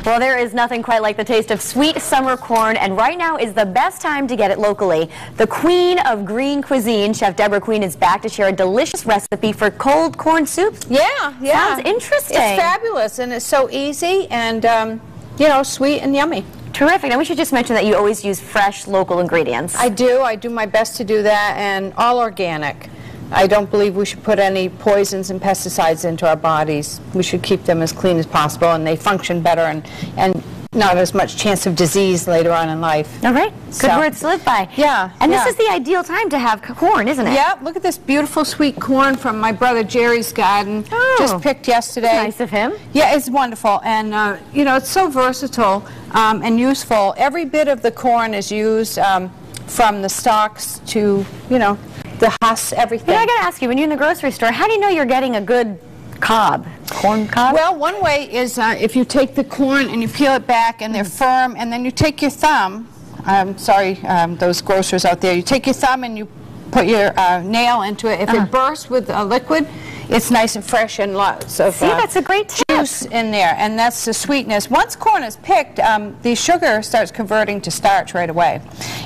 Well, there is nothing quite like the taste of sweet summer corn, and right now is the best time to get it locally. The queen of green cuisine, Chef Deborah Queen, is back to share a delicious recipe for cold corn soup. Yeah. Sounds interesting. It's fabulous, and it's so easy and, you know, sweet and yummy. Terrific. And we should just mention that you always use fresh, local ingredients. I do. I do my best to do that, and all organic. I don't believe we should put any poisons and pesticides into our bodies. We should keep them as clean as possible, and they function better and not as much chance of disease later on in life. All right. Good words to live by. Yeah. And this is the ideal time to have corn, isn't it? Yeah. Look at this beautiful sweet corn from my brother Jerry's garden. Oh, just picked yesterday. Nice of him. Yeah, it's wonderful. And, you know, it's so versatile and useful. Every bit of the corn is used from the stalks to, you know, the husks, everything. Yeah, I got to ask you, when you're in the grocery store, how do you know you're getting a good corn cob? Well, one way is if you take the corn and you peel it back and they're firm, and then you take your thumb, those grocers out there, you take your thumb and you put your nail into it. If it bursts with a liquid, it's nice and fresh and lots of that's a great juice in there, and that's the sweetness. Once corn is picked, the sugar starts converting to starch right away.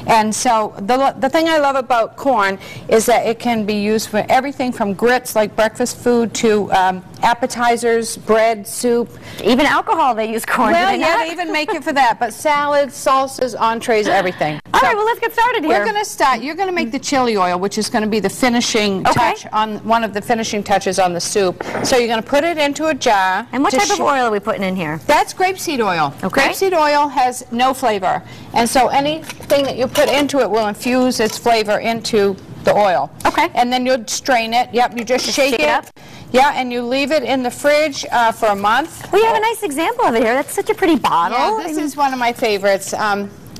And so the thing I love about corn is that it can be used for everything from grits, like breakfast food, to appetizers, bread, soup. Even alcohol, they use corn. Well, yeah, they even make it for that. But salads, salsas, entrees, everything. All right, well, let's get started here. We're going to start. You're going to make the chili oil, which is going to be the finishing touch on one of the finishing touches on the soup. So you're going to put it into a jar. And what type of oil are we putting in here? That's grapeseed oil. Okay. Grapeseed oil has no flavor, and so anything that you put into it will infuse its flavor into the oil. Okay. And then you'll strain it. Yep, you just shake it up. Yeah, and you leave it in the fridge for a month. We have a nice example of it here. That's such a pretty bottle. Yeah, this is one of my favorites.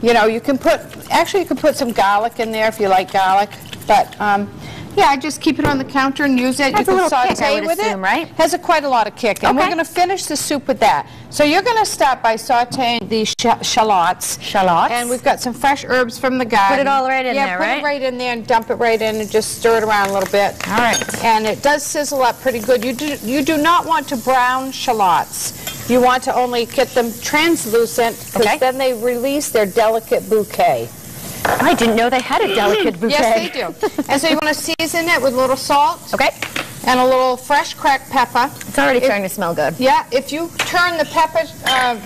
You know, you can put some garlic in there if you like garlic, but yeah, I just keep it on the counter and use it. That's you can a little saute kick, I would with assume, it. right? Has quite a lot of kick, and we're going to finish the soup with that. So you're going to start by sauteing these shallots. And we've got some fresh herbs from the garden. Put it all right in there, right? Yeah, put it right in there and dump it right in and just stir it around a little bit. All right. And it does sizzle up pretty good. You do not want to brown shallots. You want to only get them translucent, because then they release their delicate bouquet. I didn't know they had a delicate bouquet. Yes, they do. And so you want to season it with a little salt. Okay. And a little fresh cracked pepper. It's already starting to smell good. Yeah, if you turn the pepper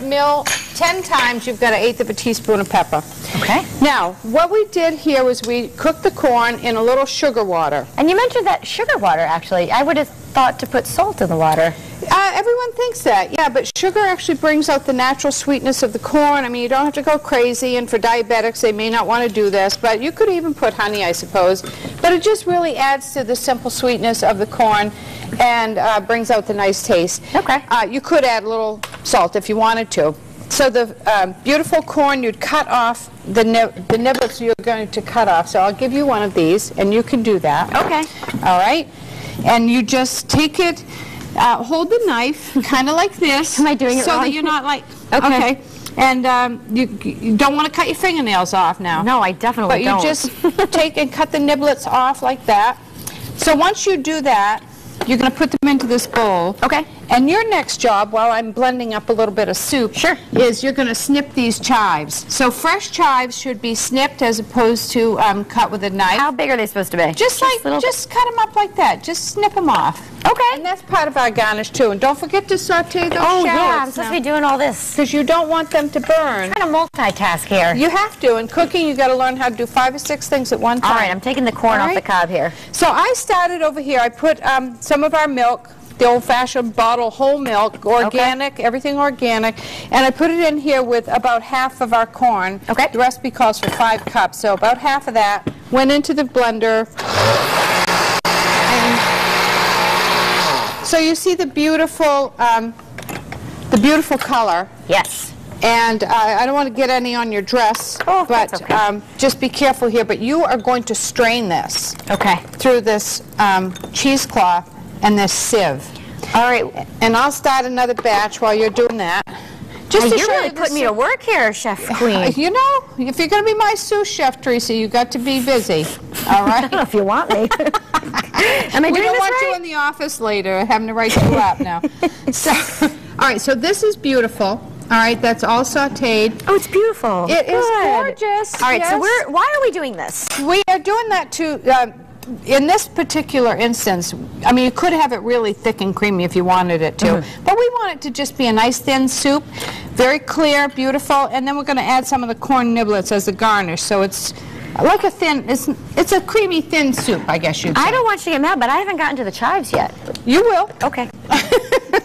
mill 10 times, you've got 1/8 of a teaspoon of pepper. Okay. Now, what we did here was we cooked the corn in a little sugar water. And you mentioned that sugar water, actually. I would have thought to put salt in the water. Everyone thinks that, yeah, but sugar actually brings out the natural sweetness of the corn. I mean, you don't have to go crazy, and for diabetics, they may not want to do this, but you could even put honey, I suppose. But it just really adds to the simple sweetness of the corn and brings out the nice taste. Okay. You could add a little salt if you wanted to. So the beautiful corn, you'd cut off the niblets you're going to cut off. So I'll give you one of these, and you can do that. Okay. All right. And you just take it, hold the knife, kind of like this. Am I doing it so wrong? that you're not like, Okay. And you don't want to cut your fingernails off now. No, I definitely don't. But you just take and cut the niblets off like that. So once you do that, you're going to put them into this bowl. Okay. And your next job, while I'm blending up a little bit of soup, is you're going to snip these chives. So fresh chives should be snipped as opposed to cut with a knife. How big are they supposed to be? Just cut them up like that. Just snip them off. Okay. And that's part of our garnish too. And don't forget to saute those shallots. Yeah, I'm supposed to be doing all this. Because you don't want them to burn. I'm trying to multitask here. You have to. In cooking, you got to learn how to do 5 or 6 things at one time. All right, I'm taking the corn off the cob here. So I started over here. I put some of our milk, the old-fashioned bottle whole milk, organic, everything organic, and I put it in here with about half of our corn. Okay. The recipe calls for 5 cups, so about half of that went into the blender. And so you see the beautiful color. Yes. And I don't want to get any on your dress, but that's okay. Just be careful here. But you are going to strain this through this cheesecloth and this sieve. All right. And I'll start another batch while you're doing that. Just to you're really putting me to work here, Chef Queen. You know, if you're going to be my sous chef, Teresa, you've got to be busy. All right? I don't know if you want me. Am I doing this right? We don't want you in the office later having to write you up now. So, all right, so this is beautiful. All right, that's all sauteed. Oh, it's beautiful. It is Good. gorgeous. All right, yes. so why are we doing this? We are doing that to, in this particular instance, I mean, you could have it really thick and creamy if you wanted it to, but we want it to just be a nice thin soup, very clear, beautiful, and then we're going to add some of the corn niblets as a garnish, so it's like a thin, it's a creamy thin soup, I guess you'd say. I don't want you to get mad, but I haven't gotten to the chives yet. You will. Okay.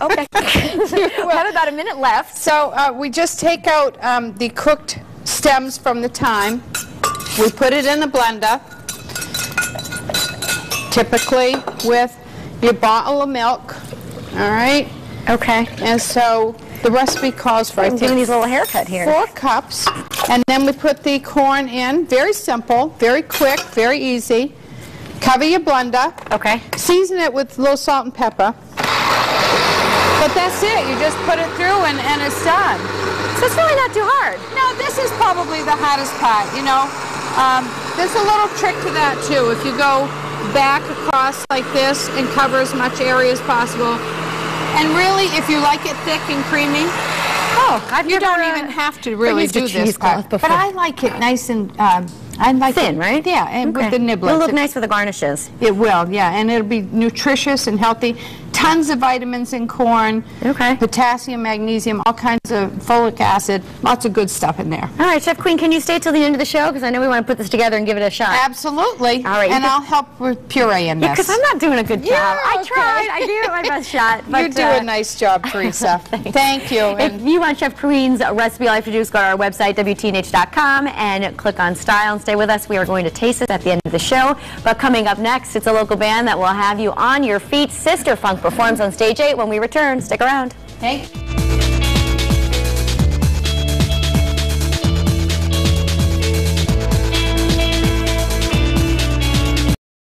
Okay. We have about a minute left. So we just take out the cooked stems from the thyme. We put it in the blender, typically with your bottle of milk. All right. Okay. And so the recipe calls for, I I'm think, doing these little haircut here. 4 cups. And then we put the corn in. Very simple, very quick, very easy. Cover your blender. Okay. Season it with a little salt and pepper. But that's it. You just put it through and it's done. So it's really not too hard. No, this is probably the hardest part, you know. There's a little trick to that too. If you go back across like this and cover as much area as possible. And really, if you like it thick and creamy, you don't even have to really do this part. But I like it nice and I like thin, it, right? Yeah, and with the niblets. It'll look nice with the garnishes. It will, yeah, and it'll be nutritious and healthy. Tons of vitamins in corn. Okay. Potassium, magnesium, all kinds of folic acid. Lots of good stuff in there. All right, Chef Queen, can you stay till the end of the show? Because I know we want to put this together and give it a shot. Absolutely. All right. And I'll help with puree in this. Because I'm not doing a good job. Yeah, I okay. tried. I gave it my best shot. But, you do a nice job, Teresa. Thank you. If you want Chef Queen's recipe, all you have to do is go to our website, WTNH.com, and click on Style and stay with us. We are going to taste it at the end of the show. But coming up next, it's a local band that will have you on your feet. Sister Funk performs on Stage 8 when we return. Stick around. Thank you.